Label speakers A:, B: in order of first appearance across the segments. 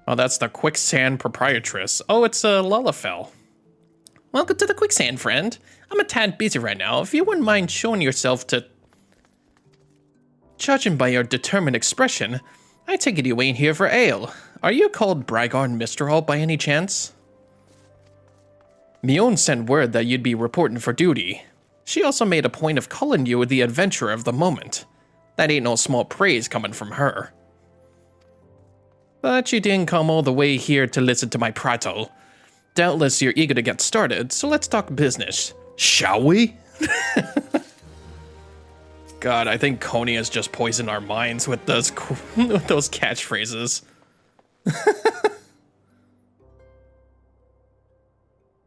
A: Oh, that's the quicksand proprietress. Oh, it's a Lullafell. Welcome to the quicksand, friend. I'm a tad busy right now. If you wouldn't mind showing yourself to... Judging by your determined expression, I take it you ain't here for ale. Are you called Bragar Misterall by any chance? Mion sent word that you'd be reporting for duty. She also made a point of calling you the adventurer of the moment. That ain't no small praise coming from her. But you didn't come all the way here to listen to my prattle. Doubtless you're eager to get started, so let's talk business. Shall we? God, I think Coney has just poisoned our minds with those catchphrases.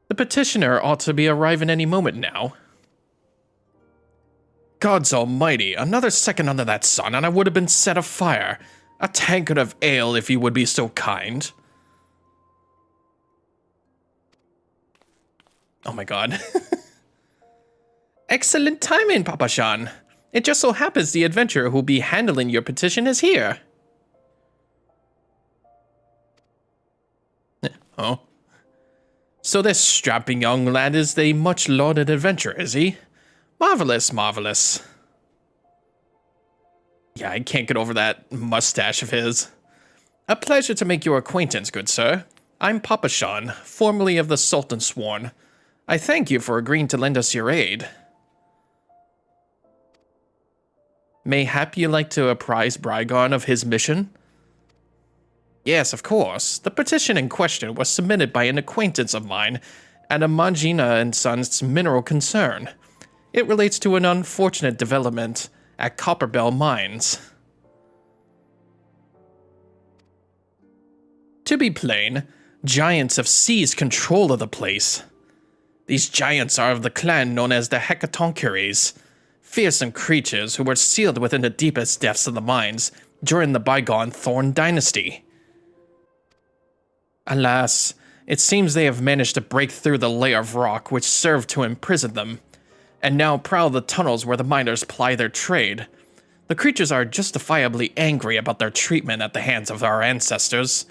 A: The petitioner ought to be arriving any moment now. Gods almighty, another second under that sun and I would have been set afire. A tankard of ale, if you would be so kind. Oh my god. Excellent timing, Papa Shan. It just so happens the adventurer who'll be handling your petition is here. Oh. So this strapping young lad is the much-lauded adventurer, is he? Marvelous, marvelous. Yeah, I can't get over that mustache of his. A pleasure to make your acquaintance, good sir. I'm Papa Shan, formerly of the Sultan Sworn. I thank you for agreeing to lend us your aid. Mayhap you like to apprise Brygon of his mission? Yes, of course. The petition in question was submitted by an acquaintance of mine at a Magina and Sons mineral concern. It relates to an unfortunate development at Copperbell Mines. To be plain, giants have seized control of the place. These giants are of the clan known as the Hecatoncheires, fearsome creatures who were sealed within the deepest depths of the mines during the bygone Thorn Dynasty. Alas, it seems they have managed to break through the layer of rock which served to imprison them, and now prowl the tunnels where the miners ply their trade. The creatures are justifiably angry about their treatment at the hands of our ancestors,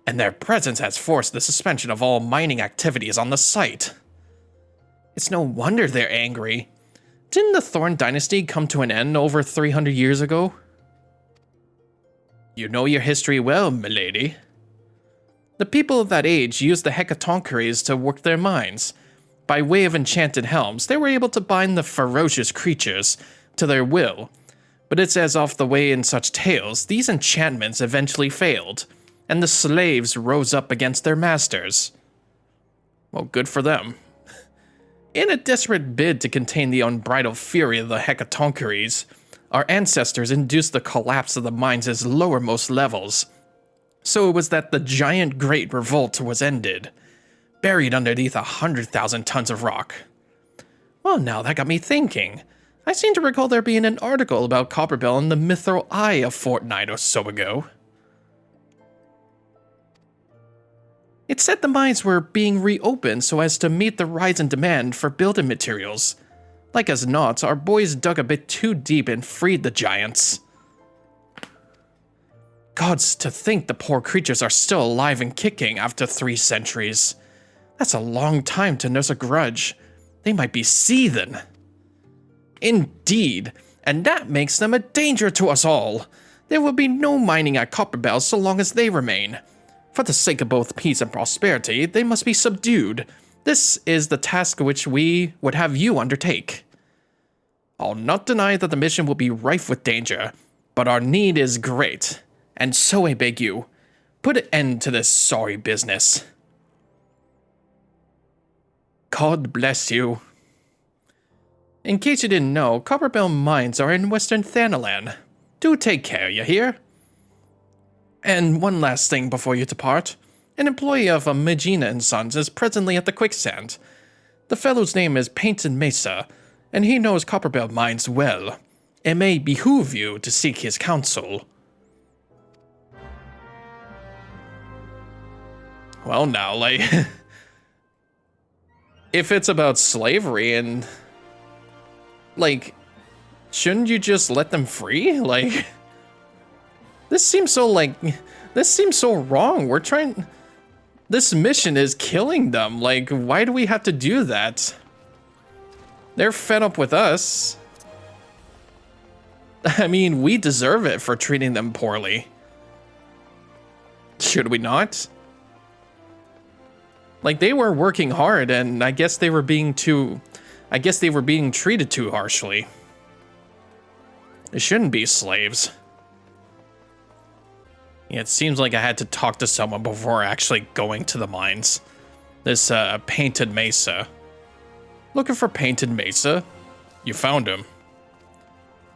A: and their presence has forced the suspension of all mining activities on the site. It's no wonder they're angry. Didn't the Thorn Dynasty come to an end over 300 years ago? You know your history well, milady. The people of that age used the Hecatoncheires to work their mines. By way of enchanted helms, they were able to bind the ferocious creatures to their will. But it's as off the way in such tales, these enchantments eventually failed, and the slaves rose up against their masters. Well, good for them. In a desperate bid to contain the unbridled fury of the Hecatoncheires, our ancestors induced the collapse of the mines' lowermost levels. So it was that the giant Great Revolt was ended, buried underneath 100,000 tons of rock. Well, now that got me thinking. I seem to recall there being an article about Copperbell in the Mithril Eye a fortnight or so ago. It said the mines were being reopened so as to meet the rise in demand for building materials. Like as not, our boys dug a bit too deep and freed the giants. Gods, to think the poor creatures are still alive and kicking after 3 centuries. That's a long time to nurse a grudge. They might be seething. Indeed, and that makes them a danger to us all. There will be no mining at Copperbell so long as they remain. For the sake of both peace and prosperity, they must be subdued. This is the task which we would have you undertake. I'll not deny that the mission will be rife with danger, but our need is great. And so I beg you, put an end to this sorry business. God bless you. In case you didn't know, Copperbell Mines are in Western Thanalan. Do take care, you hear? And one last thing before you depart. An employee of Magina & Sons is presently at the quicksand. The fellow's name is Painted Mesa, and he knows Copperbell Mines well. It may behoove you to seek his counsel. Well, now, like, if it's about slavery and, like, shouldn't you just let them free? Like, This seems so like, this seems so wrong. We're trying, this mission is killing them. Like, why do we have to do that? They're fed up with us. I mean, we deserve it for treating them poorly. Should we not? Like, they were working hard, and I guess they were being treated too harshly. They shouldn't be slaves. Yeah, it seems like I had to talk to someone before actually going to the mines. This, Painted Mesa. Looking for Painted Mesa? You found him.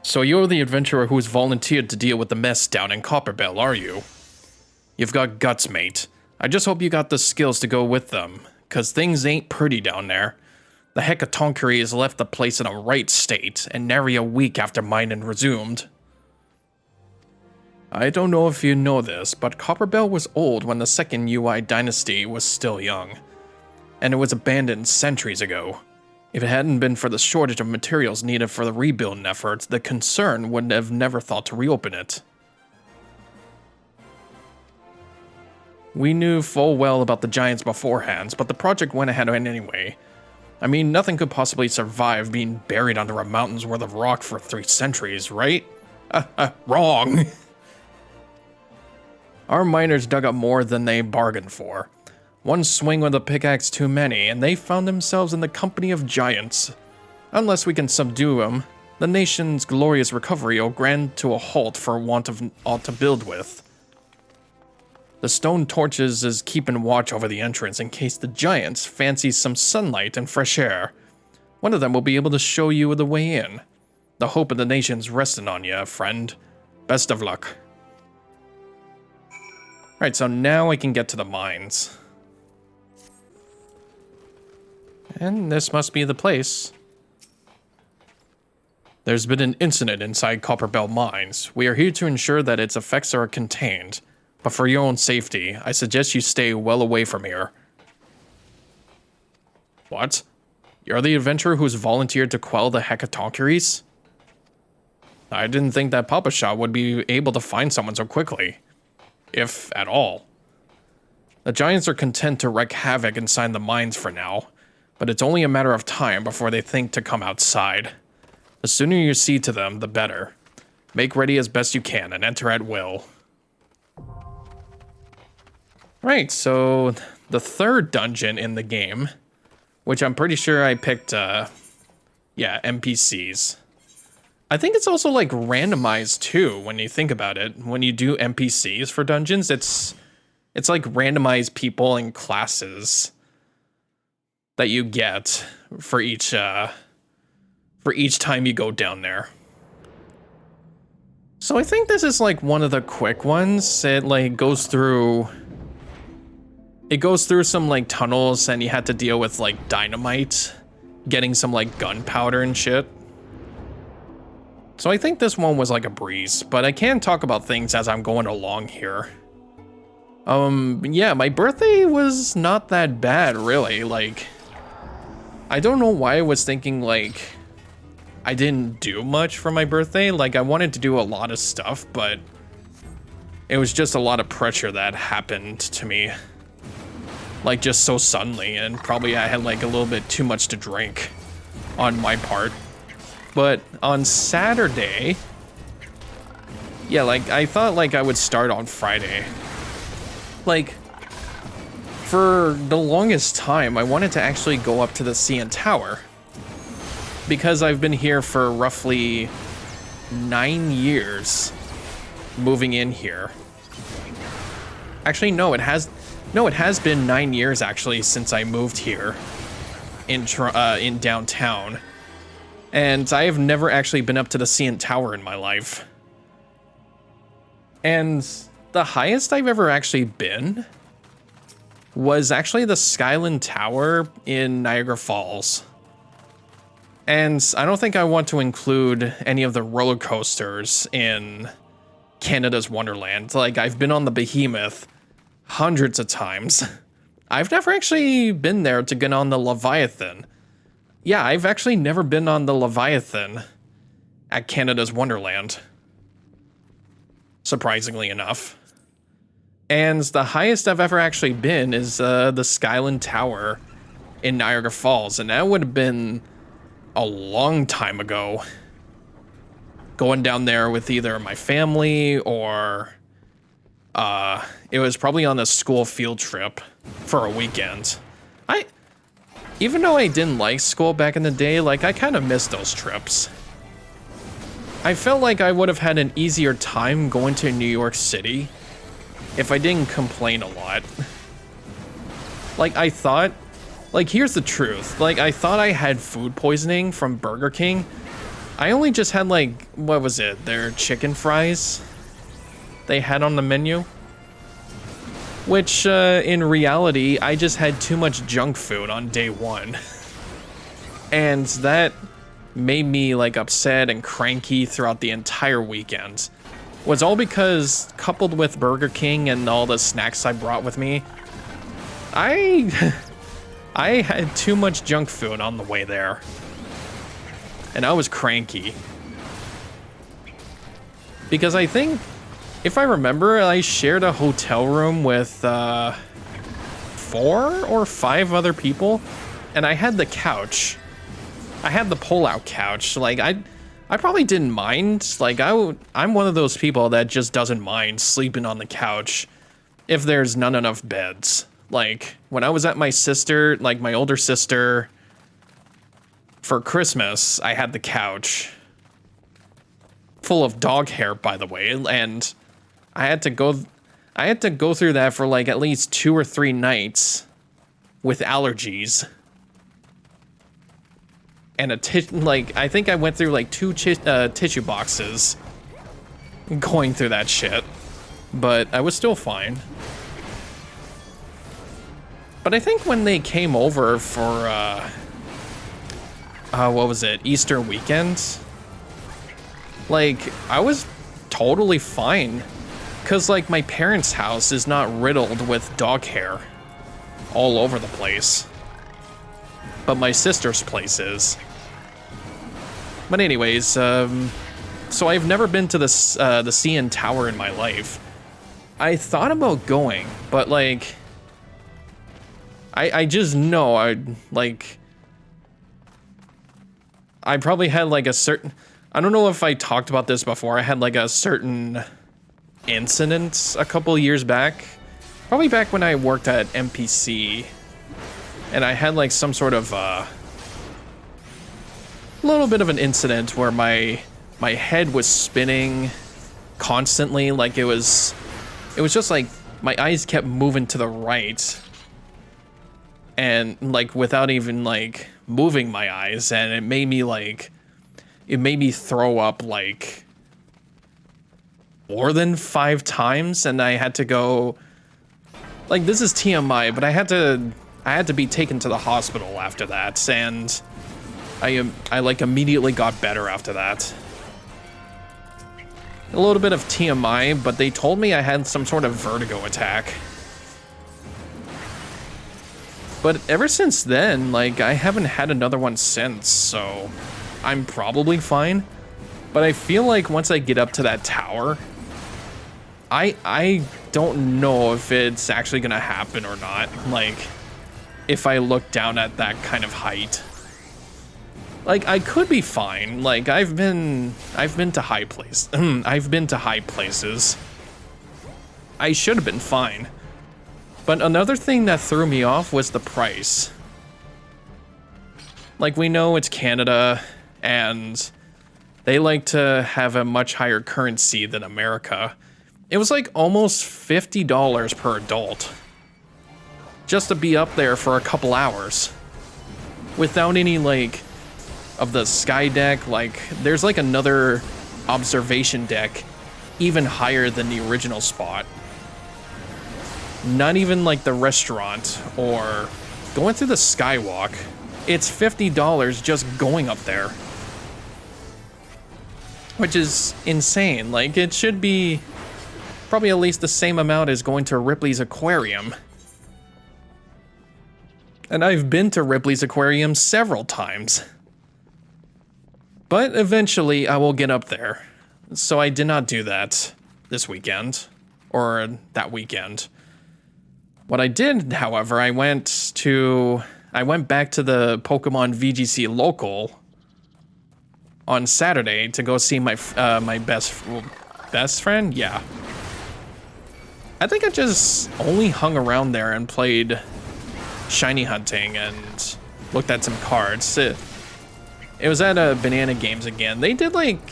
A: So you're the adventurer who's volunteered to deal with the mess down in Copperbell, are you? You've got guts, mate. I just hope you got the skills to go with them, 'cause things ain't pretty down there. The Hecatonchery has left the place in a right state, and nary a week after mining resumed. I don't know if you know this, but Copperbell was old when the second UI dynasty was still young, and it was abandoned centuries ago. If it hadn't been for the shortage of materials needed for the rebuilding efforts, the concern would have never thought to reopen it. We knew full well about the giants beforehand, but the project went ahead anyway. I mean, nothing could possibly survive being buried under a mountain's worth of rock for 3 centuries, right? Wrong! Our miners dug up more than they bargained for. One swing with a pickaxe too many, and they found themselves in the company of giants. Unless we can subdue them, the nation's glorious recovery will grind to a halt for want of aught to build with. The stone torches is keeping watch over the entrance in case the giants fancy some sunlight and fresh air. One of them will be able to show you the way in. The hope of the nation's resting on you, friend. Best of luck. Alright, so now I can get to the mines. And this must be the place. There's been an incident inside Copperbell Mines. We are here to ensure that its effects are contained. But for your own safety, I suggest you stay well away from here. What? You're the adventurer who's volunteered to quell the Hecatoncheries? I didn't think that Papa Shah would be able to find someone so quickly. If at all. The giants are content to wreak havoc inside the mines for now, but it's only a matter of time before they think to come outside. The sooner you see to them, the better. Make ready as best you can and enter at will. Right, so the third dungeon in the game, which I'm pretty sure I picked, NPCs. I think it's also like randomized too, when you think about it. When you do NPCs for dungeons, it's like randomized people and classes that you get for each time you go down there. So I think this is like one of the quick ones. It like goes through some like tunnels, and you had to deal with like dynamite, getting some like gunpowder and shit. So I think this one was like a breeze, but I can talk about things as I'm going along here. Yeah, my birthday was not that bad, really. Like, I don't know why I was thinking like I didn't do much for my birthday. Like, I wanted to do a lot of stuff, but it was just a lot of pressure that happened to me. Like, just so suddenly, and probably I had like a little bit too much to drink on my part. But on Saturday, yeah, like I thought like I would start on Friday. Like, for the longest time, I wanted to actually go up to the CN Tower. Because I've been here for roughly 9 years, moving in here. Actually, no, it has been 9 years actually since I moved here in downtown. And I have never actually been up to the CN Tower in my life. And the highest I've ever actually been was actually the Skyland Tower in Niagara Falls. And I don't think I want to include any of the roller coasters in Canada's Wonderland. Like, I've been on the Behemoth hundreds of times. I've never actually been there to get on the Leviathan. Yeah, I've actually never been on the Leviathan at Canada's Wonderland. surprisingly enough. And the highest I've ever actually been is the Skyland Tower in Niagara Falls, and that would have been a long time ago. Going down there with either my family or it was probably on a school field trip for a weekend. Even though I didn't like school back in the day, like, I kind of missed those trips. I felt like I would have had an easier time going to New York City if I didn't complain a lot. Like, I thought, like, here's the truth. Like, I thought I had food poisoning from Burger King. I only just had, like, what was it? Their chicken fries they had on the menu. Which, in reality, I just had too much junk food on day one. And that made me, like, upset and cranky throughout the entire weekend. Was all because, coupled with Burger King and all the snacks I brought with me, I had too much junk food on the way there. And I was cranky. Because I think, if I remember, I shared a hotel room with 4 or 5 other people. And I had the couch. I had the pull-out couch. Like, I probably didn't mind. Like, I'm one of those people that just doesn't mind sleeping on the couch if there's not enough beds. Like, when I was at my sister, like my older sister, for Christmas, I had the couch. Full of dog hair, by the way, and I had to go through that for like at least 2 or 3 nights with allergies. And I think I went through like 2 tissue boxes going through that shit, but I was still fine. But I think when they came over for, what was it, Easter weekend? Like, I was totally fine. Because, like, my parents' house is not riddled with dog hair all over the place. But my sister's place is. But anyways, so I've never been to the CN Tower in my life. I thought about going, but, like, I just know I probably had like a certain, I don't know if I talked about this before, I had like a certain incident a couple years back, probably back when I worked at MPC, and I had like some sort of little bit of an incident where my head was spinning constantly, like it was just like my eyes kept moving to the right. And like without even like moving my eyes, and it made me throw up like more than 5 times, and I had to go, like, this is TMI, but I had to be taken to the hospital after that, and I like immediately got better after that. A little bit of TMI, but they told me I had some sort of vertigo attack. But ever since then, like, I haven't had another one since, so I'm probably fine. But I feel like once I get up to that tower, I don't know if it's actually gonna happen or not. Like, if I look down at that kind of height. Like, I could be fine. Like, I've been to high places. I've been to high places. I should have been fine. But another thing that threw me off was the price. Like, we know it's Canada, and they like to have a much higher currency than America. It was like almost $50 per adult. Just to be up there for a couple hours. Without any, like, of the sky deck. Like, there's like another observation deck even higher than the original spot. Not even like the restaurant or going through the skywalk. It's $50 just going up there. Which is insane. Like, it should be probably at least the same amount as going to Ripley's Aquarium. And I've been to Ripley's Aquarium several times. But eventually I will get up there. So I did not do that. this weekend, or that weekend. What I did, however, I went back to the Pokemon VGC local on Saturday to go see my my best friend. Yeah, I think I just only hung around there and played shiny hunting and looked at some cards. It was at Banana Games again. They did like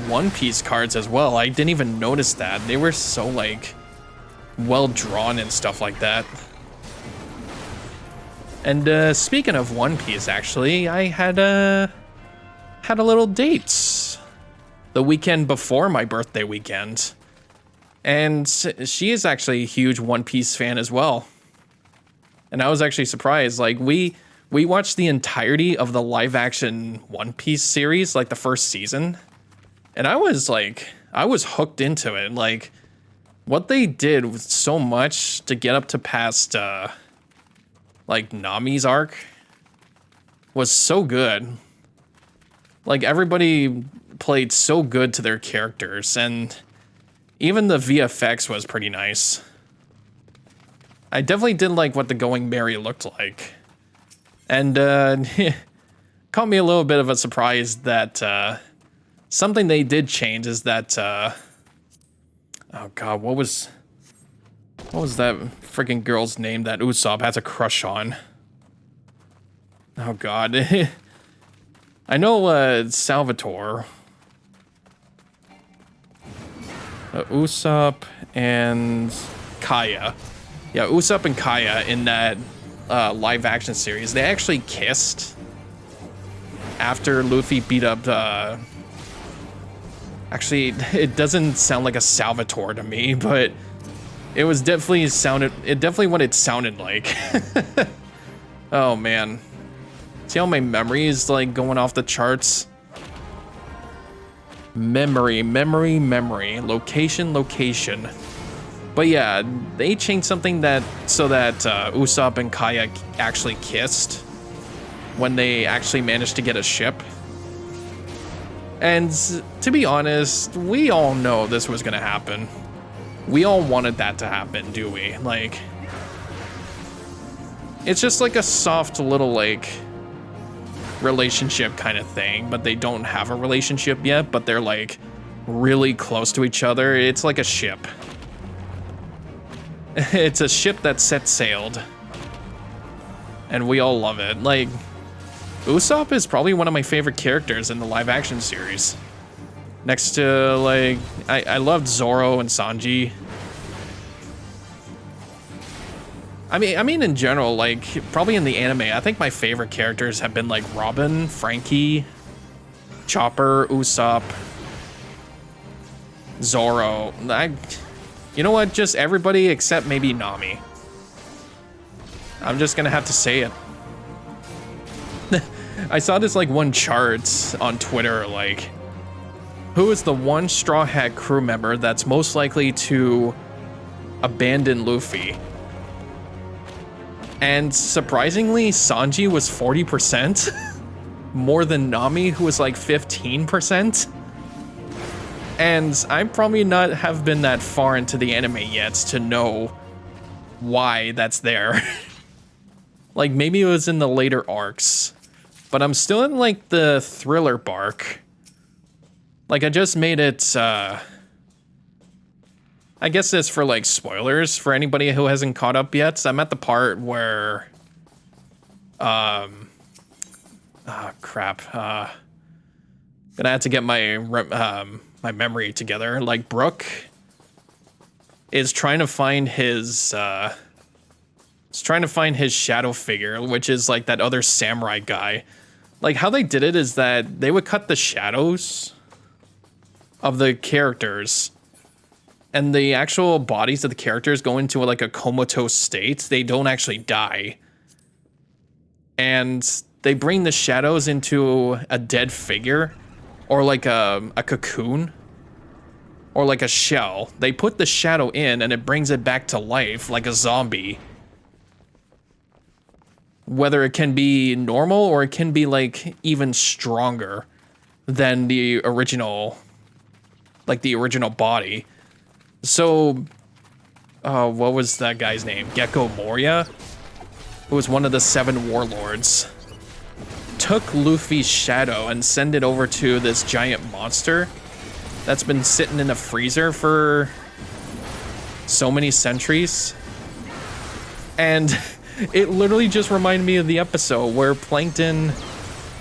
A: One Piece cards as well. I didn't even notice that. They were so like well drawn and stuff like that. And speaking of One Piece, actually, I had a little date the weekend before my birthday weekend, and she is actually a huge One Piece fan as well. And I was actually surprised. Like we watched the entirety of the live action One Piece series, like the first season, and I was hooked into it. Like what they did was so much to get up to past like Nami's arc was so good. Like everybody played so good to their characters, and even the VFX was pretty nice. I definitely did like what the Going Merry looked like. And caught me a little bit of a surprise that something they did change is that oh god, what was that freaking girl's name that Usopp has a crush on? Oh god. I know Salvatore. Usopp and Kaya. Yeah, Usopp and Kaya in that live action series, they actually kissed after Luffy beat up actually, it doesn't sound like a Salvatore to me, but it was definitely what it sounded like. Oh man. See how my memory is like going off the charts? Memory, location. But yeah, they changed something so that Usopp and Kaya actually kissed when they actually managed to get a ship. And to be honest, we all know this was gonna happen. We all wanted that to happen, do we? Like, it's just like a soft little like relationship kind of thing, but they don't have a relationship yet, but they're like really close to each other. It's like a ship. It's a ship that set sailed, and we all love it. Like, Usopp is probably one of my favorite characters in the live action series. Next to like, I loved Zoro and Sanji. I mean in general, like probably in the anime, I think my favorite characters have been like Robin, Frankie, Chopper, Usopp, Zoro. You know what? Just everybody except maybe Nami. I'm just gonna have to say it. I saw this like one chart on Twitter, like, who is the one Straw Hat crew member that's most likely to abandon Luffy? And surprisingly, Sanji was 40%, more than Nami, who was like 15%. And I probably not have been that far into the anime yet to know why that's there. Like maybe it was in the later arcs, but I'm still in like the thriller bark. Like I just made it, I guess it's for like spoilers for anybody who hasn't caught up yet. I'm at the part where, oh crap, gonna have to get my my memory together. Like Brook is trying to find his shadow figure, which is like that other samurai guy. Like how they did it is that they would cut the shadows of the characters, and the actual bodies of the characters go into like a comatose state. They don't actually die. And they bring the shadows into a dead figure, or like a cocoon, or like a shell. They put the shadow in and it brings it back to life like a zombie. Whether it can be normal or it can be like even stronger than the original, like the original body. So, what was that guy's name? Gecko Moria, who was one of the 7 warlords, took Luffy's shadow and sent it over to this giant monster that's been sitting in a freezer for so many centuries. And it literally just reminded me of the episode where Plankton,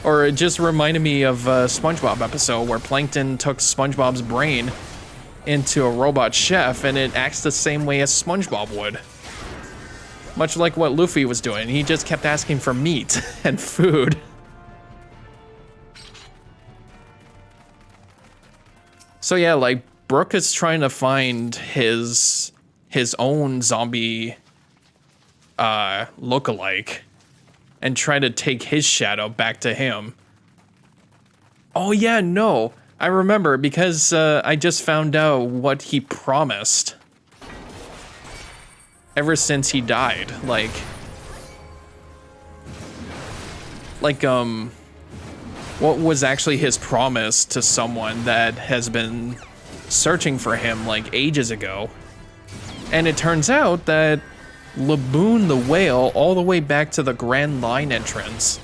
A: or it just reminded me of a SpongeBob episode where Plankton took SpongeBob's brain into a robot chef, and it acts the same way as SpongeBob would. Much like what Luffy was doing. He just kept asking for meat and food. So yeah, like, Brook is trying to find his own zombie lookalike and try to take his shadow back to him. Oh yeah, no. I remember, because I just found out what he promised ever since he died. Like, what was actually his promise to someone that has been searching for him like ages ago. And it turns out that Laboon the whale, all the way back to the Grand Line entrance,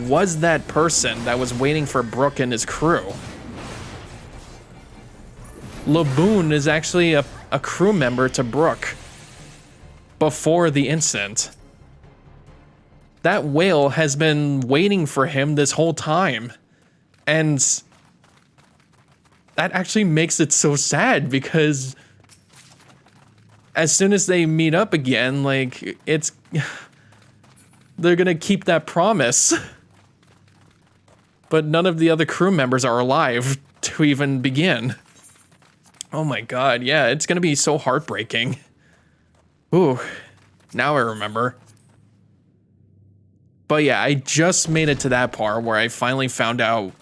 A: was that person that was waiting for Brook and his crew. Laboon is actually a crew member to Brook before the incident. That whale has been waiting for him this whole time. And that actually makes it so sad, because as soon as they meet up again, like, they're gonna keep that promise. But none of the other crew members are alive to even begin. Oh my god, yeah, it's gonna be so heartbreaking. Ooh, now I remember. But yeah, I just made it to that part where I finally found out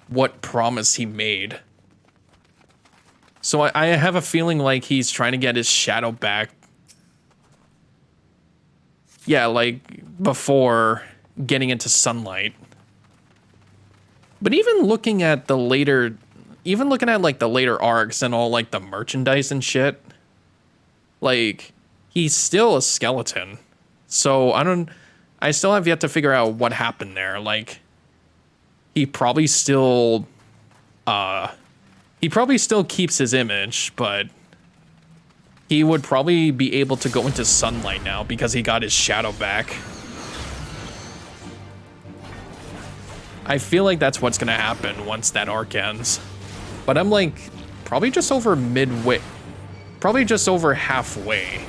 A: what promise he made. So I have a feeling like he's trying to get his shadow back. Yeah, like before getting into sunlight. But even looking at the later, like the later arcs and all like the merchandise and shit, like, he's still a skeleton. So I still have yet to figure out what happened there. Like, he probably still keeps his image, but he would probably be able to go into sunlight now because he got his shadow back. I feel like that's what's gonna happen once that arc ends. But I'm like, probably just over midway. Probably just over halfway.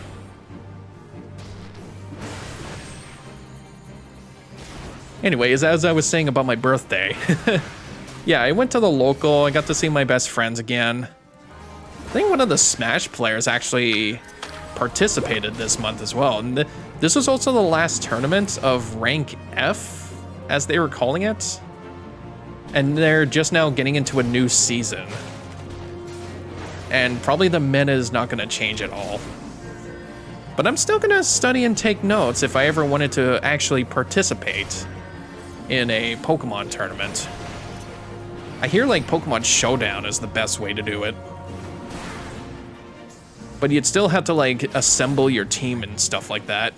A: Anyways, as I was saying about my birthday, yeah, I went to the local, I got to see my best friends again. I think one of the Smash players actually participated this month as well. And this was also the last tournament of rank F, as they were calling it. And they're just now getting into a new season. And probably the meta is not gonna change at all. But I'm still gonna study and take notes if I ever wanted to actually participate in a Pokemon tournament. I hear like Pokemon Showdown is the best way to do it. But you'd still have to like assemble your team and stuff like that.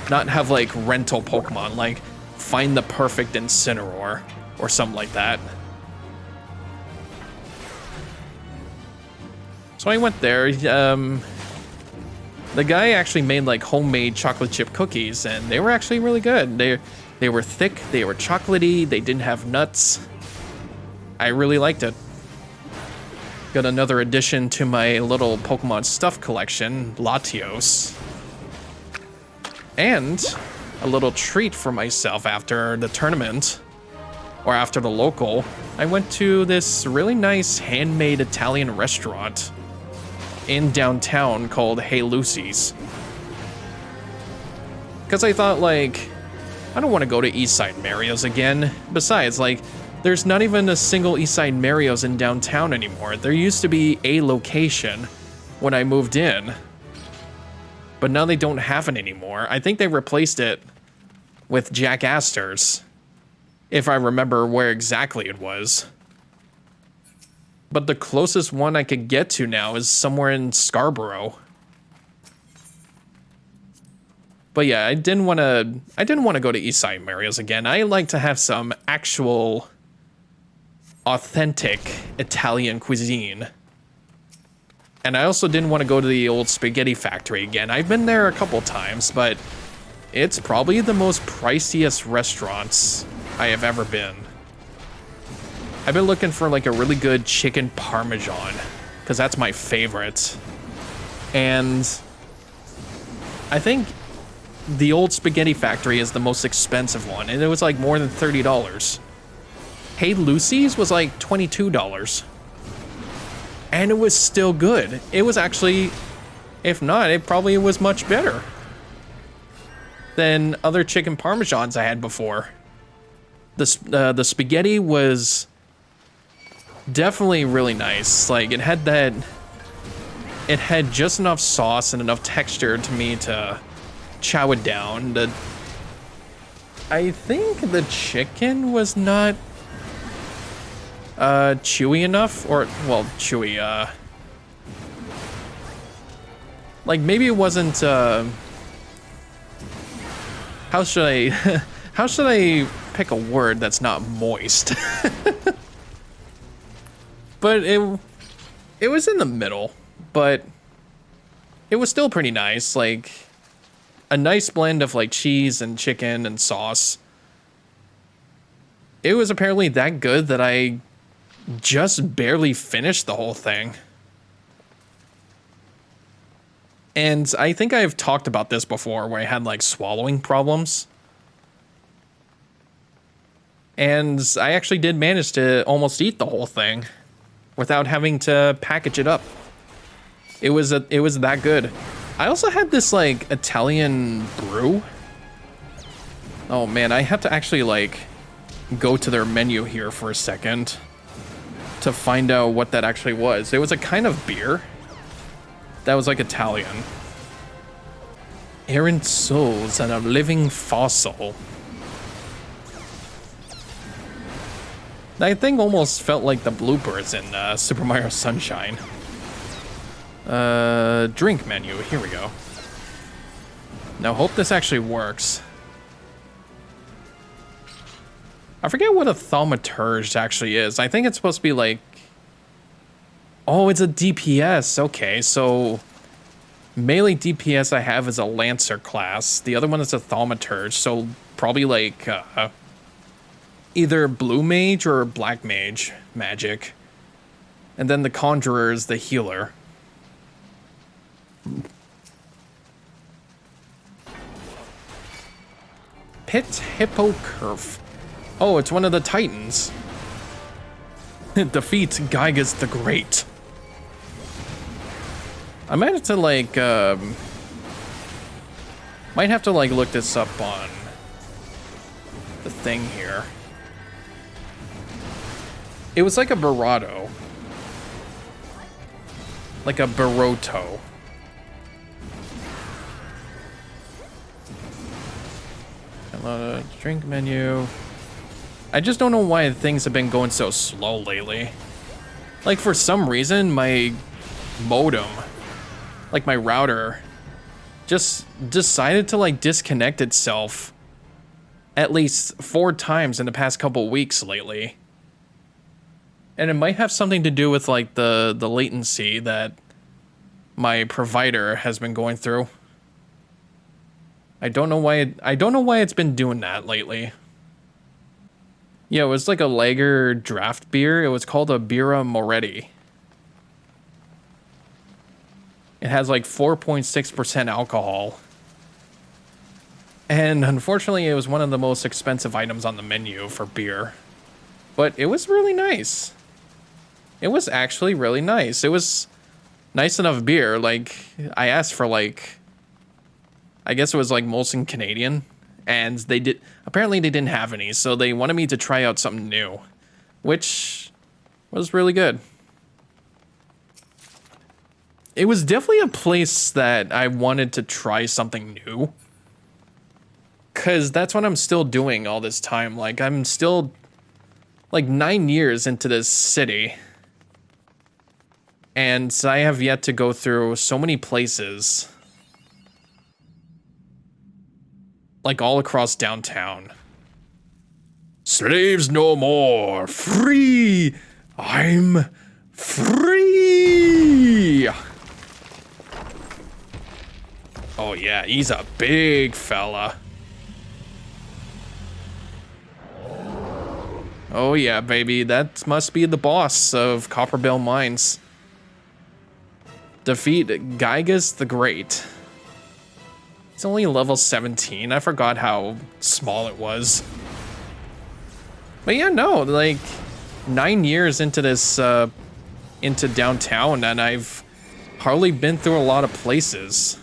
A: Not have like rental Pokemon, like find the perfect Incineroar or something like that. So I went there. The guy actually made like homemade chocolate chip cookies, and they were actually really good. They were thick, they were chocolatey, they didn't have nuts. I really liked it. Got another addition to my little Pokemon stuff collection, Latios. And a little treat for myself after the tournament, or after the local. I went to this really nice handmade Italian restaurant in downtown called Hey Lucy's. Because I thought, like, I don't want to go to Eastside Mario's again. Besides, like, there's not even a single Eastside Mario's in downtown anymore. There used to be a location when I moved in, but now they don't have it anymore. I think they replaced it with Jack Astor's, if I remember where exactly it was. But the closest one I could get to now is somewhere in Scarborough. But yeah, I didn't want to go to East Side Mario's again. I like to have some actual authentic Italian cuisine. And I also didn't want to go to the old spaghetti factory again. I've been there a couple times, but it's probably the most priciest restaurants I have ever been. I've been looking for like a really good chicken parmesan, because that's my favorite. And I think the old spaghetti factory is the most expensive one, and it was like more than $30. Hey Lucy's was like $22. And it was still good. It was actually, if not, it probably was much better than other chicken parmesans I had before. The spaghetti was definitely really nice. Like it had just enough sauce and enough texture to me to chow it down. I think the chicken was not chewy enough, or well, chewy, like maybe it wasn't, how should I how should I pick a word that's not moist? But it was in the middle, but it was still pretty nice. Like a nice blend of like cheese and chicken and sauce. It was apparently that good that I just barely finished the whole thing. And I think I've talked about this before, where I had like swallowing problems. And I actually did manage to almost eat the whole thing without having to package it up. It was that good. I also had this like Italian brew. Oh man, I have to actually like go to their menu here for a second to find out what that actually was. It was a kind of beer that was like Italian. Errant souls and a living fossil. That thing almost felt like the bloopers in Super Mario Sunshine. Drink menu, here we go. Now hope this actually works. I forget what a thaumaturge actually is. I think it's supposed to be like... Oh, it's a DPS. Okay, so... melee DPS I have is a Lancer class. The other one is a thaumaturge, so probably like... either blue mage or black mage magic. And then the conjurer is the healer. Pit Hippocurve. Oh, it's one of the Titans. Defeat Gygas the Great. I might have to like, might have to like look this up on the thing here. It was like a Barato. Like a Baroto. Drink menu. I just don't know why things have been going so slow lately. Like for some reason, my modem, like my router, just decided to like disconnect itself at least 4 times in the past couple weeks lately. And it might have something to do with like the latency that my provider has been going through. I don't know why it's been doing that lately. Yeah, it was like a lager draft beer. It was called a Birra Moretti. It has like 4.6% alcohol. And unfortunately, it was one of the most expensive items on the menu for beer. But it was really nice. It was actually really nice. It was nice enough beer. Like, I asked for like, I guess it was like Molson Canadian. And apparently they didn't have any. So they wanted me to try out something new. Which was really good. It was definitely a place that I wanted to try something new. Because that's what I'm still doing all this time. Like, I'm still like 9 years into this city. And I have yet to go through so many places. Like all across downtown. Slaves no more. Free. I'm free. Oh yeah, he's a big fella. Oh yeah, baby, that must be the boss of Copperbell Mines. Defeat Gygas the Great. It's only level 17. I forgot how small it was. But yeah, no, like 9 years into this, into downtown, and I've hardly been through a lot of places.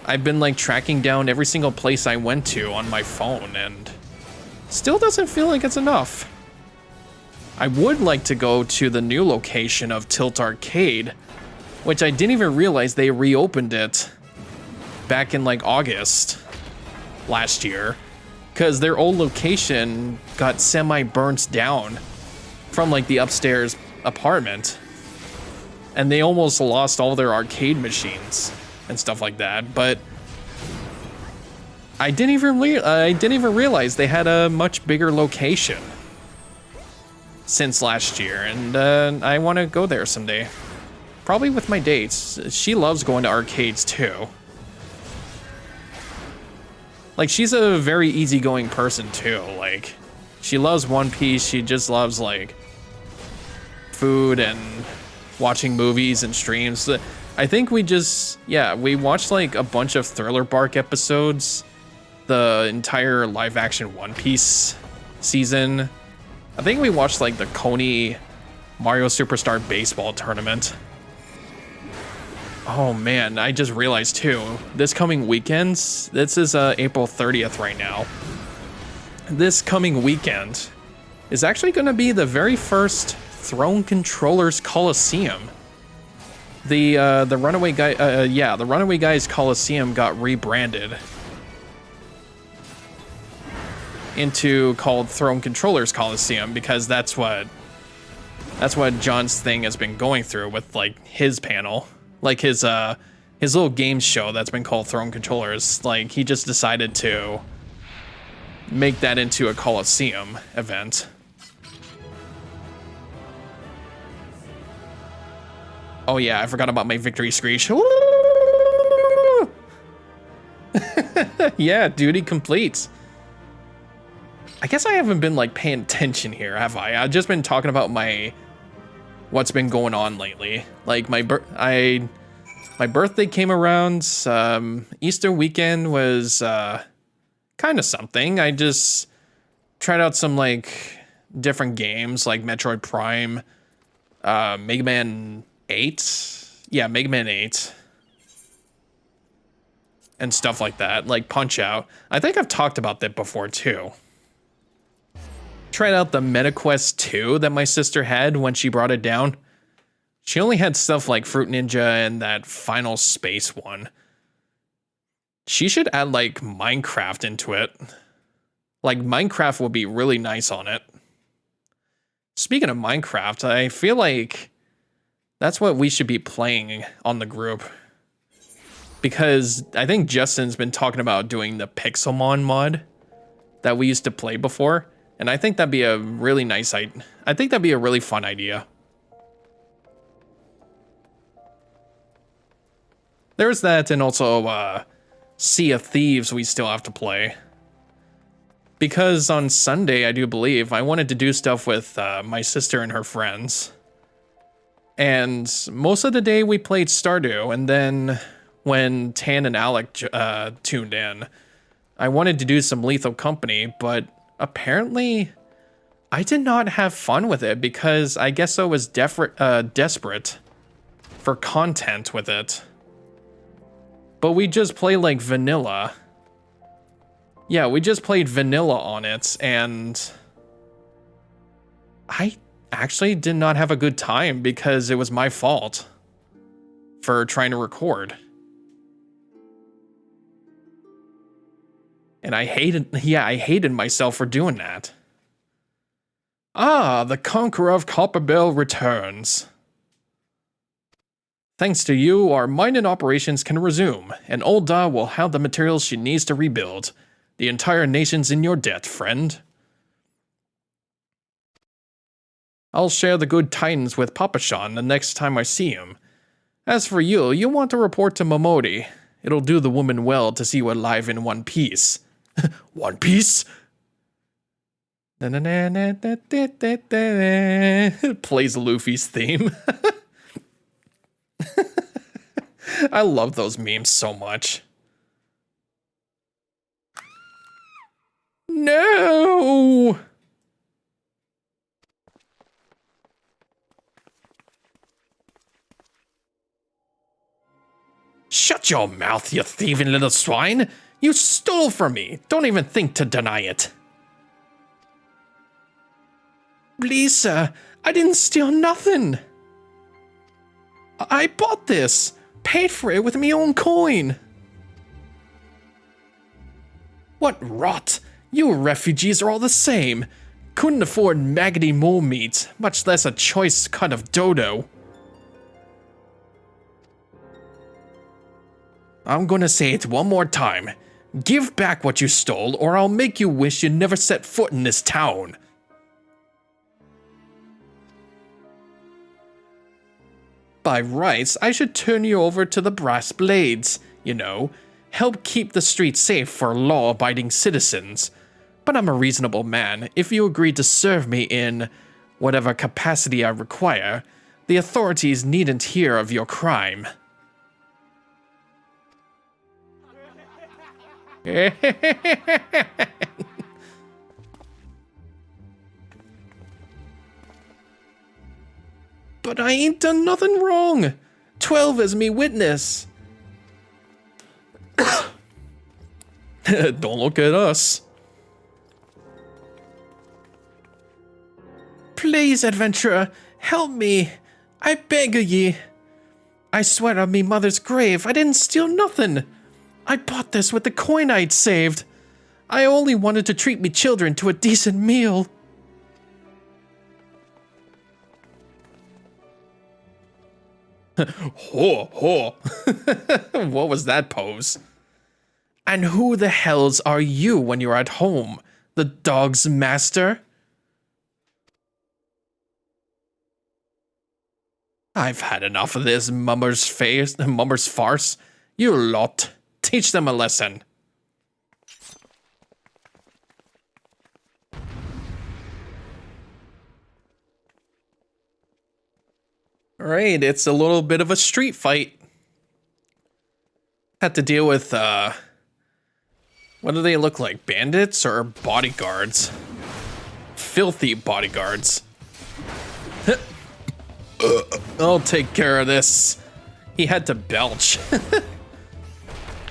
A: I've been like tracking down every single place I went to on my phone, and still doesn't feel like it's enough. I would like to go to the new location of Tilt Arcade, which I didn't even realize they reopened it back in like August last year, because their old location got semi-burnt down from like the upstairs apartment, and they almost lost all their arcade machines and stuff like that. But I didn't even realize they had a much bigger location since last year, and I want to go there someday. Probably with my dates. She loves going to arcades too. Like, she's a very easygoing person too. Like, she loves One Piece. She just loves like food and watching movies and streams. I think we watched like a bunch of Thriller Bark episodes, the entire live action One Piece season. I think we watched like the Coney Mario Superstar Baseball tournament. Oh man, I just realized too, this coming weekend, this is April 30th right now. This coming weekend is actually going to be the very first Throne Controllers Coliseum. The Runaway Guys Coliseum got rebranded into called Throne Controllers Coliseum, because that's what John's thing has been going through with like his panel, like his little game show that's been called Throne Controllers. Like, he just decided to make that into a Coliseum event. Oh yeah, I forgot about my victory screech. Yeah, duty complete. I guess I haven't been like paying attention here, have I? I've just been talking about what's been going on lately. Like my birthday came around. Easter weekend was kind of something. I just tried out some like different games like Metroid Prime, Mega Man 8. Yeah, Mega Man 8. And stuff like that, like Punch Out. I think I've talked about that before too. Tried out the MetaQuest 2 that my sister had when she brought it down. She only had stuff like Fruit Ninja and that Final Space one. She should add like Minecraft into it. Like, Minecraft would be really nice on it. Speaking of Minecraft, I feel like that's what we should be playing on the group. Because I think Justin's been talking about doing the Pixelmon mod that we used to play before. And I think that'd be a really nice I think that'd be a really fun idea. There's that, and also Sea of Thieves we still have to play. Because on Sunday, I do believe, I wanted to do stuff with my sister and her friends. And most of the day we played Stardew, and then when Tan and Alec tuned in, I wanted to do some Lethal Company, but apparently I did not have fun with it because I guess I was desperate for content with it. But we just play like vanilla. Yeah, we just played vanilla on it, and I actually did not have a good time because it was my fault for trying to record. And I hated myself for doing that. Ah, the Conqueror of Copperbell returns. Thanks to you, our mining operations can resume, and Old Da will have the materials she needs to rebuild. The entire nation's in your debt, friend. I'll share the good tidings with Papashan the next time I see him. As for you, you'll want to report to Momodi. It'll do the woman well to see you alive in one piece. One Piece? Plays Luffy's theme. I love those memes so much. No! Shut your mouth, you thieving little swine! You stole from me! Don't even think to deny it! Please, sir, I didn't steal nothing! I bought this! Paid for it with me own coin! What rot! You refugees are all the same! Couldn't afford maggoty mole meat, much less a choice cut of dodo. I'm gonna say it one more time. Give back what you stole, or I'll make you wish you never set foot in this town. By rights, I should turn you over to the brass blades, you know, help keep the streets safe for law-abiding citizens. But I'm a reasonable man. If you agree to serve me in whatever capacity I require, the authorities needn't hear of your crime. But I ain't done nothing wrong. 12 is me witness. Don't look at us. Please, adventurer, help me. I beg of ye. I swear on me mother's grave, I didn't steal nothing. I bought this with the coin I'd saved. I only wanted to treat me children to a decent meal. Ho, ho. What was that pose? And who the hells are you when you're at home? The dog's master? I've had enough of this mummer's farce. You lot. Teach them a lesson. Alright, it's a little bit of a street fight. Had to deal with, what do they look like? Bandits or bodyguards? Filthy bodyguards. I'll take care of this. He had to belch.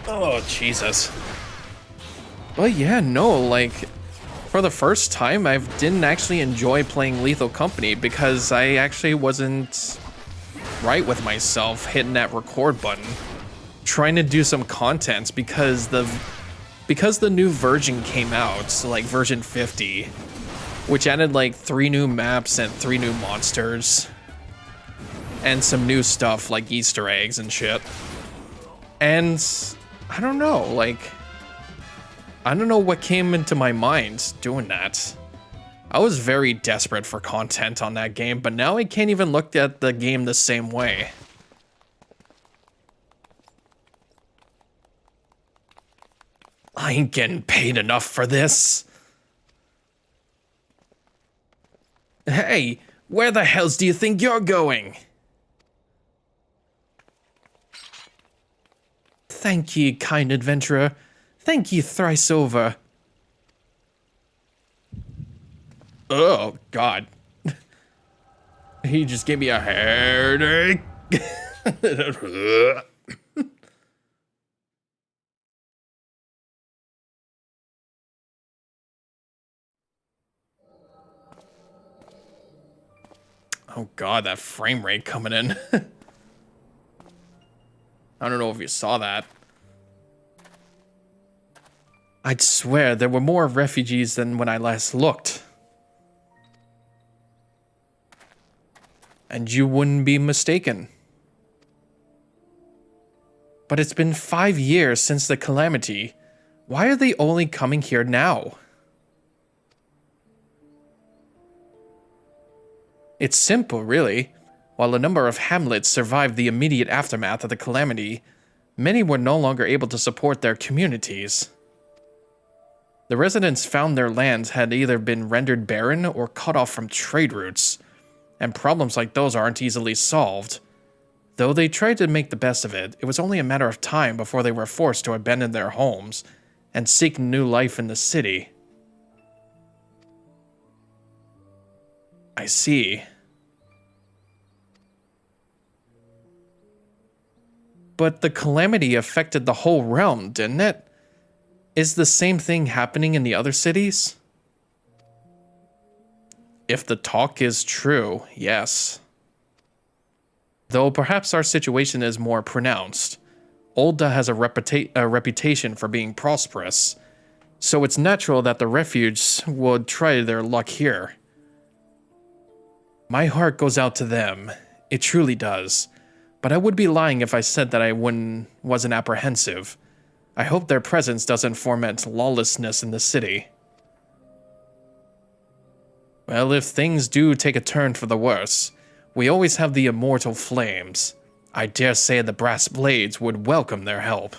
A: Oh, Jesus. Well, yeah, no, like, for the first time, I didn't actually enjoy playing Lethal Company because I actually wasn't right with myself hitting that record button. Trying to do some content because the new version came out, so like version 50, which added like 3 new maps and 3 new monsters. And some new stuff like Easter eggs and shit. And I don't know, like, I don't know what came into my mind doing that. I was very desperate for content on that game, but now I can't even look at the game the same way. I ain't getting paid enough for this. Hey, where the hells do you think you're going? Thank ye, kind adventurer. Thank ye thrice over. Oh, God. He just gave me a headache. Oh, God, that frame rate coming in. I don't know if you saw that. I'd swear there were more refugees than when I last looked. And you wouldn't be mistaken. But it's been 5 years since the calamity. Why are they only coming here now? It's simple, really. While a number of hamlets survived the immediate aftermath of the calamity, many were no longer able to support their communities. The residents found their lands had either been rendered barren or cut off from trade routes, and problems like those aren't easily solved. Though they tried to make the best of it, it was only a matter of time before they were forced to abandon their homes and seek new life in the city. I see. But the calamity affected the whole realm, didn't it? Is the same thing happening in the other cities? If the talk is true, yes. Though perhaps our situation is more pronounced. Ul'dah has a reputation for being prosperous, so it's natural that the refuge would try their luck here. My heart goes out to them. It truly does. But I would be lying if I said that I wasn't apprehensive. I hope their presence doesn't foment lawlessness in the city. Well, if things do take a turn for the worse, we always have the immortal flames. I dare say the brass blades would welcome their help.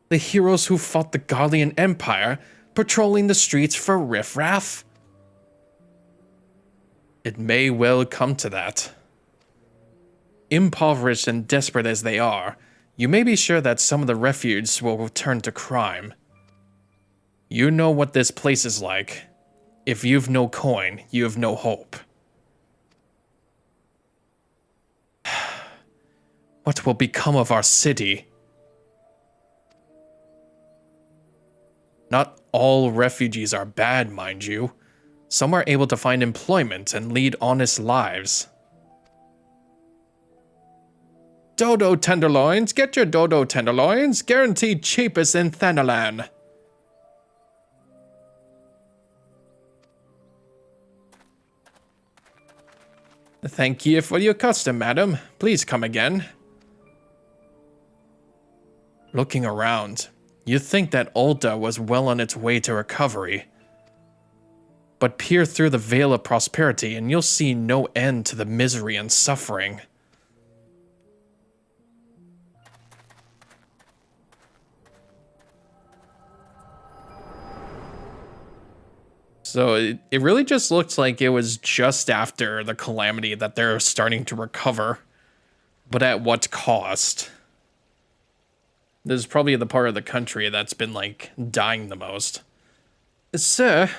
A: The heroes who fought the Garlean Empire, patrolling the streets for riffraff? It may well come to that. Impoverished and desperate as they are, you may be sure that some of the refuge will turn to crime. You know what this place is like. If you've no coin, you have no hope. What will become of our city? Not all refugees are bad, mind you. Some are able to find employment and lead honest lives. Dodo tenderloins, get your dodo tenderloins, guaranteed cheapest in Thanalan. Thank you for your custom, madam. Please come again. Looking around, you'd think that Ul'dah was well on its way to recovery. But peer through the veil of prosperity and you'll see no end to the misery and suffering. So it really just looks like it was just after the calamity that they're starting to recover. But at what cost? This is probably the part of the country that's been, like, dying the most. Sir,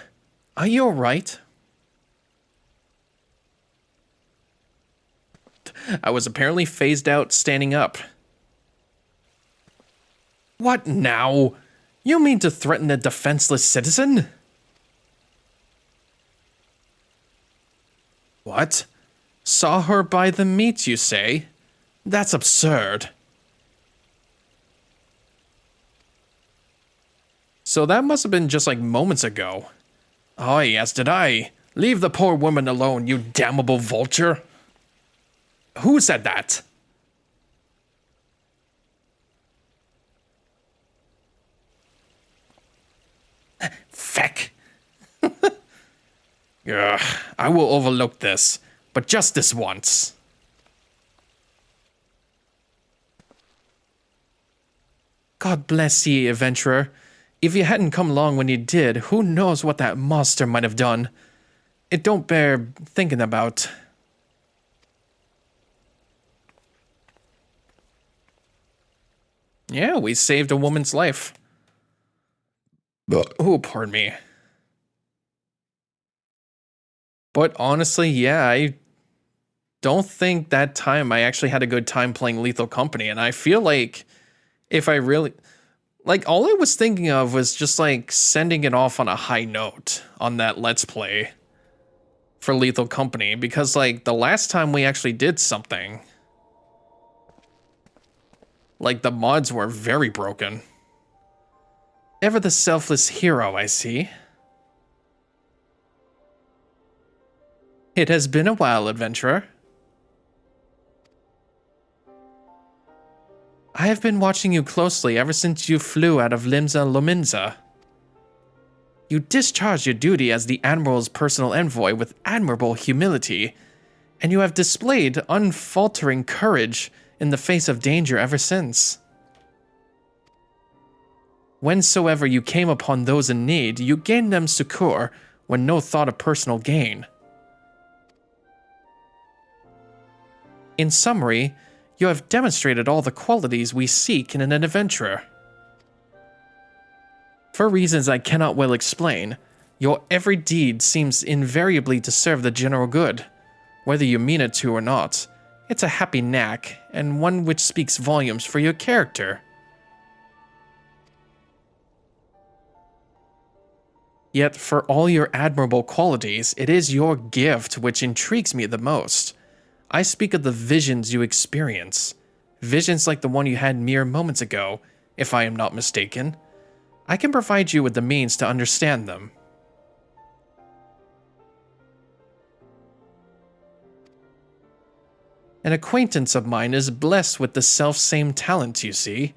A: are you alright? I was apparently phased out standing up. What now? You mean to threaten a defenseless citizen? What? Saw her by the meat, you say? That's absurd. So that must have been just like moments ago. Oh, yes, did I? Leave the poor woman alone, you damnable vulture. Who said that? Feck. Ugh, I will overlook this, but just this once. God bless ye, adventurer. If you hadn't come along when you did, who knows what that monster might have done. It don't bear thinking about. Yeah, we saved a woman's life. Oh, pardon me. But honestly, yeah, I don't think that time I actually had a good time playing Lethal Company, and I feel like if I really... Like, all I was thinking of was just, like, sending it off on a high note on that Let's Play for Lethal Company, because, like, the last time we actually did something, like, the mods were very broken. Ever the selfless hero, I see. It has been a while, adventurer. I have been watching you closely ever since you flew out of Limsa Lominsa. You discharged your duty as the Admiral's personal envoy with admirable humility, and you have displayed unfaltering courage in the face of danger ever since. Whensoever you came upon those in need, you gained them succor with no thought of personal gain. In summary, you have demonstrated all the qualities we seek in an adventurer. For reasons I cannot well explain, your every deed seems invariably to serve the general good, whether you mean it to or not. It's a happy knack, and one which speaks volumes for your character. Yet, for all your admirable qualities, it is your gift which intrigues me the most. I speak of the visions you experience. Visions like the one you had mere moments ago, if I am not mistaken. I can provide you with the means to understand them. An acquaintance of mine is blessed with the self-same talent, you see.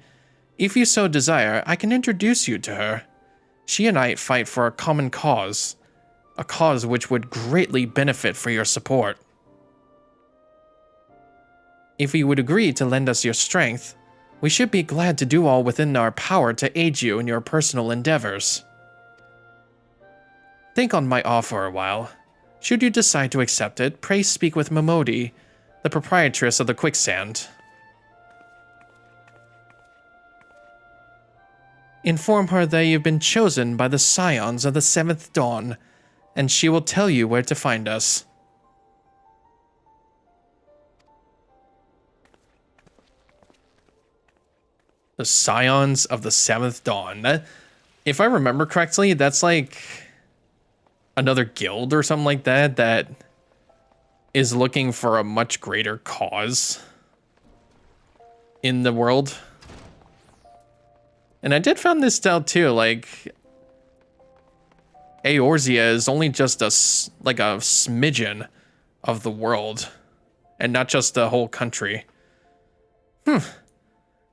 A: If you so desire, I can introduce you to her. She and I fight for a common cause, a cause which would greatly benefit for your support. If you would agree to lend us your strength, we should be glad to do all within our power to aid you in your personal endeavors. Think on my offer a while. Should you decide to accept it, pray speak with Momodi, the proprietress of the quicksand. Inform her that you've been chosen by the scions of the 7th Dawn, and she will tell you where to find us. The Scions of the 7th Dawn. If I remember correctly, that's like another guild or something like that that is looking for a much greater cause in the world. And I did find this out too, like Eorzea is only just a smidgen of the world and not just the whole country.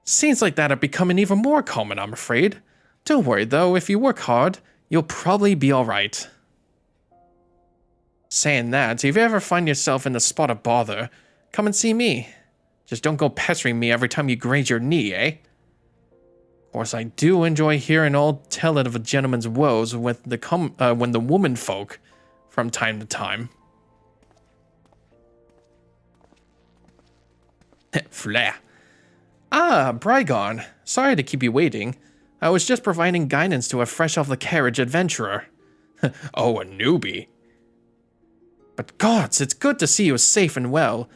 A: Scenes like that are becoming even more common, I'm afraid. Don't worry though, if you work hard, you'll probably be alright. Saying that, if you ever find yourself in the spot of bother, come and see me. Just don't go pestering me every time you graze your knee, eh? Of course, I do enjoy hearing all tell it of a gentleman's woes with when the woman folk from time to time. Flair. Ah, Brygon. Sorry to keep you waiting. I was just providing guidance to a fresh-off-the-carriage adventurer. Oh, a newbie. But gods, it's good to see you safe and well.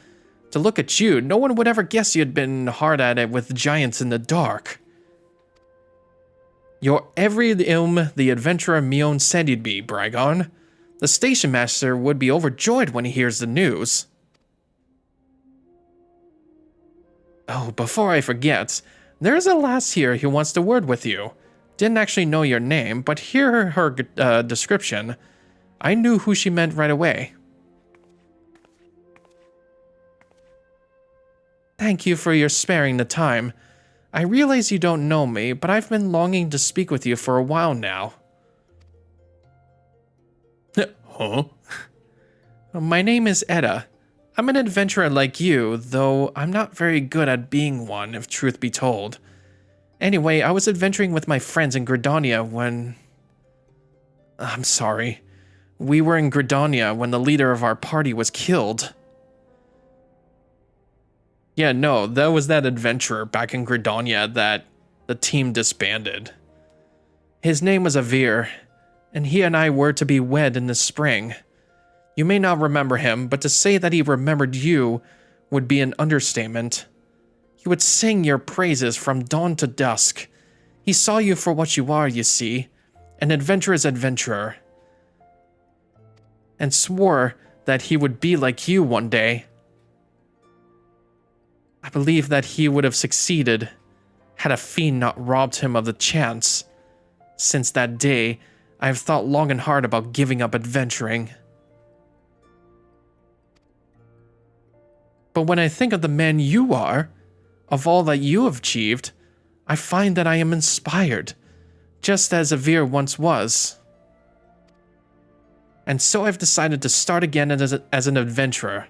A: To look at you, no one would ever guess you'd been hard at it with giants in the dark. You're every ilm the adventurer Mion said you'd be, Brygon. The station master would be overjoyed when he hears the news. Oh, before I forget, there is a lass here who wants to word with you. Didn't actually know your name, but hear her description. I knew who she meant right away. Thank you for your sparing the time. I realize you don't know me, but I've been longing to speak with you for a while now. Huh? My name is Edda. I'm an adventurer like you, though I'm not very good at being one, if truth be told. Anyway, I was adventuring with my friends in Gridania when... I'm sorry. We were in Gridania when the leader of our party was killed. Yeah, no, that was that adventurer back in Gridania that the team disbanded. His name was Avir, and he and I were to be wed in the spring. You may not remember him, but to say that he remembered you would be an understatement. He would sing your praises from dawn to dusk. He saw you for what you are, you see, an adventurer's adventurer, and swore that he would be like you one day. I believe that he would have succeeded had a fiend not robbed him of the chance. Since that day, I have thought long and hard about giving up adventuring. But when I think of the man you are, of all that you have achieved, I find that I am inspired, just as XIV once was. And so I've decided to start again as an adventurer.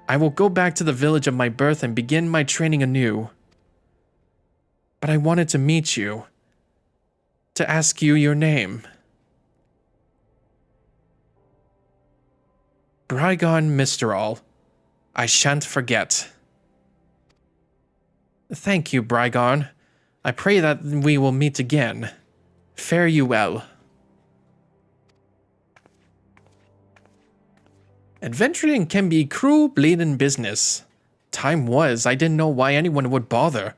A: I will go back to the village of my birth and begin my training anew. But I wanted to meet you, to ask you your name. Brygon Misterall, I shan't forget. Thank you, Brygon. I pray that we will meet again. Fare you well. Adventuring can be cruel, bleeding business. Time was, I didn't know why anyone would bother.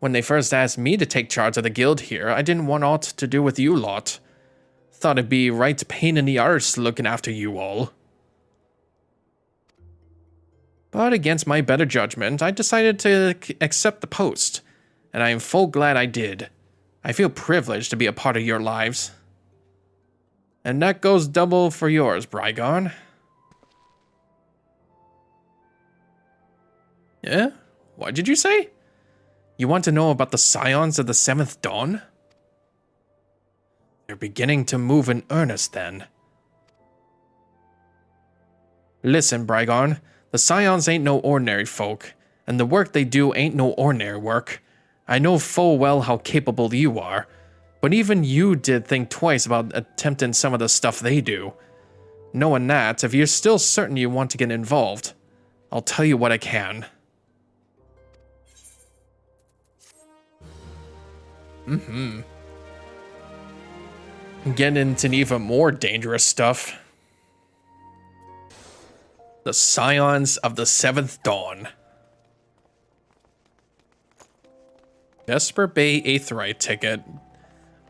A: When they first asked me to take charge of the guild here, I didn't want aught to do with you lot. Thought it'd be right pain in the arse looking after you all. But against my better judgment, I decided to accept the post, and I am full glad I did. I feel privileged to be a part of your lives. And that goes double for yours, Brygon. Yeah? What did you say? You want to know about the Scions of the 7th Dawn? They're beginning to move in earnest then. Listen, Brygon, the Scions ain't no ordinary folk, and the work they do ain't no ordinary work. I know full well how capable you are, but even you did think twice about attempting some of the stuff they do. Knowing that, if you're still certain you want to get involved, I'll tell you what I can. Get into even more dangerous stuff. The Scions of the 7th Dawn. Vesper Bay Aetheryte ticket.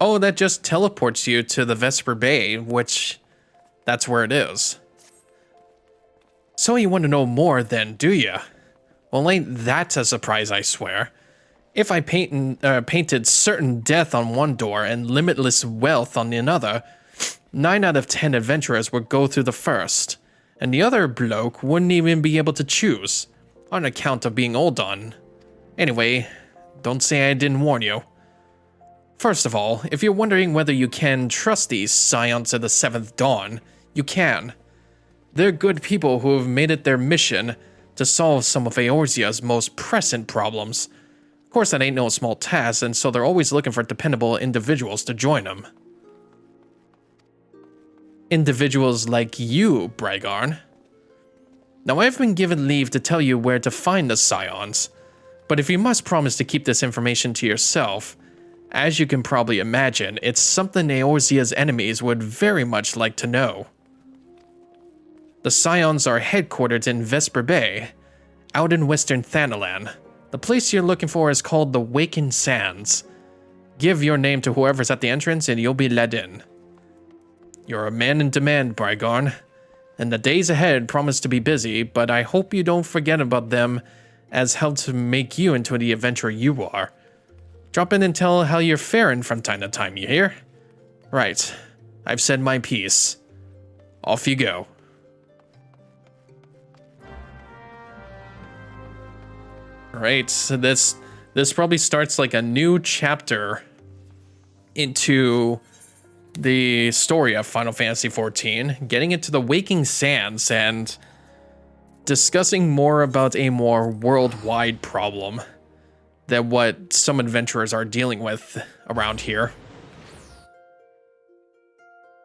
A: Oh, that just teleports you to the Vesper Bay, which that's where it is. So you want to know more then, do ya? Well, ain't that a surprise, I swear. If I painted certain death on one door and limitless wealth on another, 9 out of 10 adventurers would go through the first, and the other bloke wouldn't even be able to choose, on account of being old on. Anyway, don't say I didn't warn you. First of all, if you're wondering whether you can trust these Scions of the 7th Dawn, you can. They're good people who have made it their mission to solve some of Eorzea's most pressing problems. Of course, that ain't no small task, and so they're always looking for dependable individuals to join them. Individuals like you, Brygon. Now, I've been given leave to tell you where to find the Scions, but if you must promise to keep this information to yourself, as you can probably imagine, it's something Eorzea's enemies would very much like to know. The Scions are headquartered in Vesper Bay, out in western Thanalan. The place you're looking for is called the Waking Sands. Give your name to whoever's at the entrance and you'll be let in. You're a man in demand, Brygon, and the days ahead promise to be busy, but I hope you don't forget about them as help to make you into the adventurer you are. Drop in and tell how you're faring from time to time, you hear? Right, I've said my piece. Off you go. Right, so this probably starts like a new chapter into the story of Final Fantasy XIV, getting into the Waking Sands and discussing more about a more worldwide problem than what some adventurers are dealing with around here.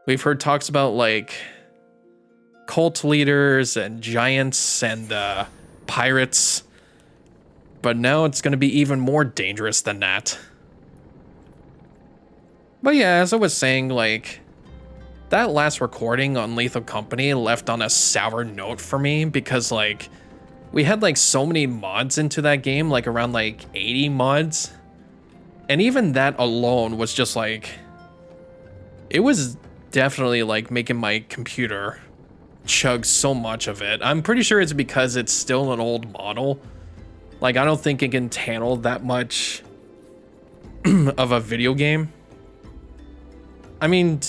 A: We've heard talks about like cult leaders and giants and pirates. But now it's going to be even more dangerous than that. But yeah, as I was saying, like, that last recording on Lethal Company left on a sour note for me because, like, we had, like, so many mods into that game, like, around, like, 80 mods. And even that alone was just, like, it was definitely, like, making my computer chug so much of it. I'm pretty sure it's because it's still an old model. Like, I don't think it can handle that much of a video game. I mean,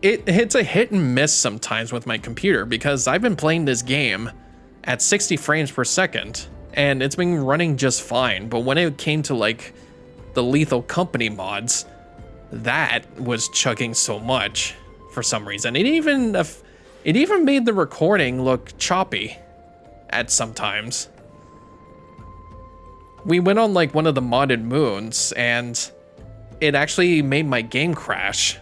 A: it's a hit and miss sometimes with my computer because I've been playing this game at 60 frames per second, and it's been running just fine. But when it came to like the Lethal Company mods, that was chugging so much for some reason. It even made the recording look choppy at sometimes. We went on like one of the modded moons, and it actually made my game crash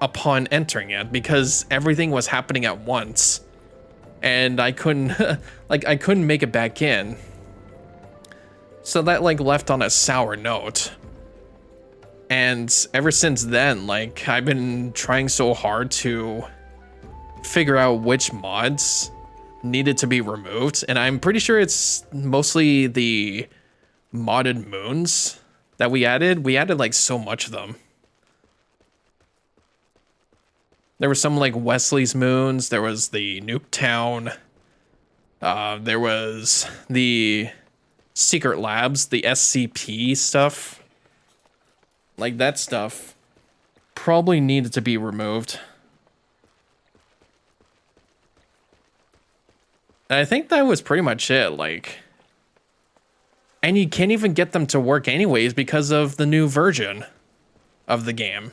A: upon entering it because everything was happening at once, and I couldn't I couldn't make it back in. So that like left on a sour note. And ever since then, like, I've been trying so hard to figure out which mods needed to be removed, and I'm pretty sure it's mostly the modded moons that we added. We added like so much of them. There were some like Wesley's moons, there was the Nuketown, there was the Secret Labs, the SCP stuff. Like, that stuff probably needed to be removed. And I think that was pretty much it, like... And you can't even get them to work anyways because of the new version of the game.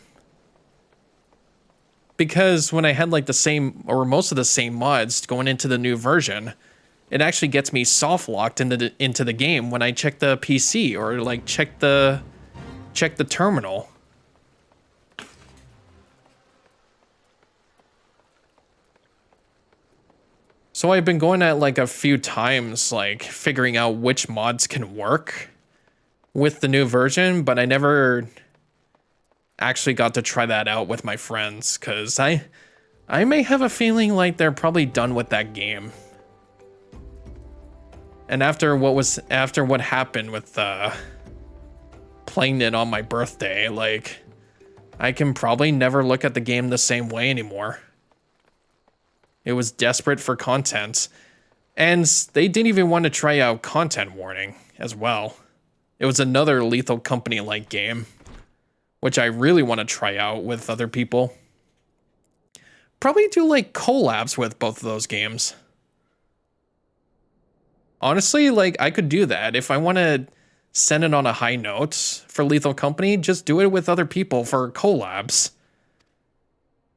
A: Because when I had like the same, or most of the same mods going into the new version, it actually gets me soft locked into the game when I check the PC or like check the terminal. So I've been going at like a few times, like figuring out which mods can work with the new version, but I never actually got to try that out with my friends, because I may have a feeling like they're probably done with that game. And after what happened with playing it on my birthday, like, I can probably never look at the game the same way anymore. It was desperate for content, and they didn't even want to try out content warning as well. It was another Lethal Company-like game, which I really want to try out with other people. Probably do like collabs with both of those games. Honestly, like, I could do that. If I want to send it on a high note for Lethal Company, just do it with other people for collabs.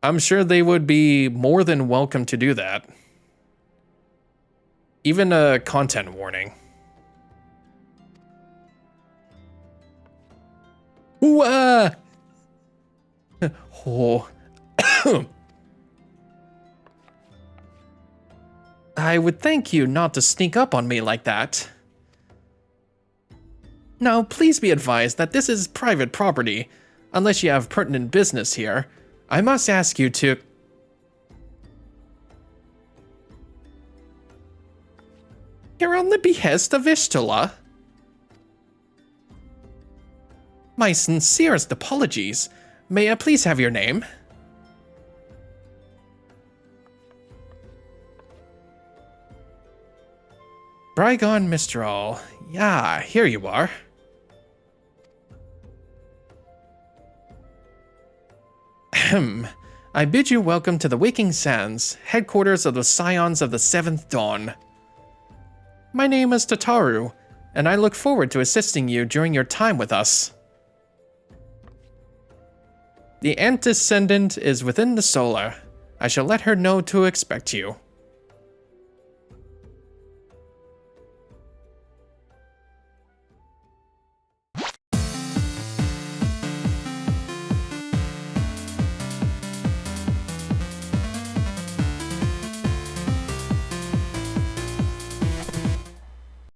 A: I'm sure they would be more than welcome to do that. Even a content warning. Ooh, oh. I would thank you not to sneak up on me like that. Now, please be advised that this is private property. Unless you have pertinent business here, I must ask you to... You're on the behest of Ishtala. My sincerest apologies. May I please have your name? Brygon Mistral. Yeah, here you are. Ahem. I bid you welcome to the Waking Sands, headquarters of the Scions of the Seventh Dawn. My name is Tataru, and I look forward to assisting you during your time with us. The Antecedent is within the Solar. I shall let her know to expect you.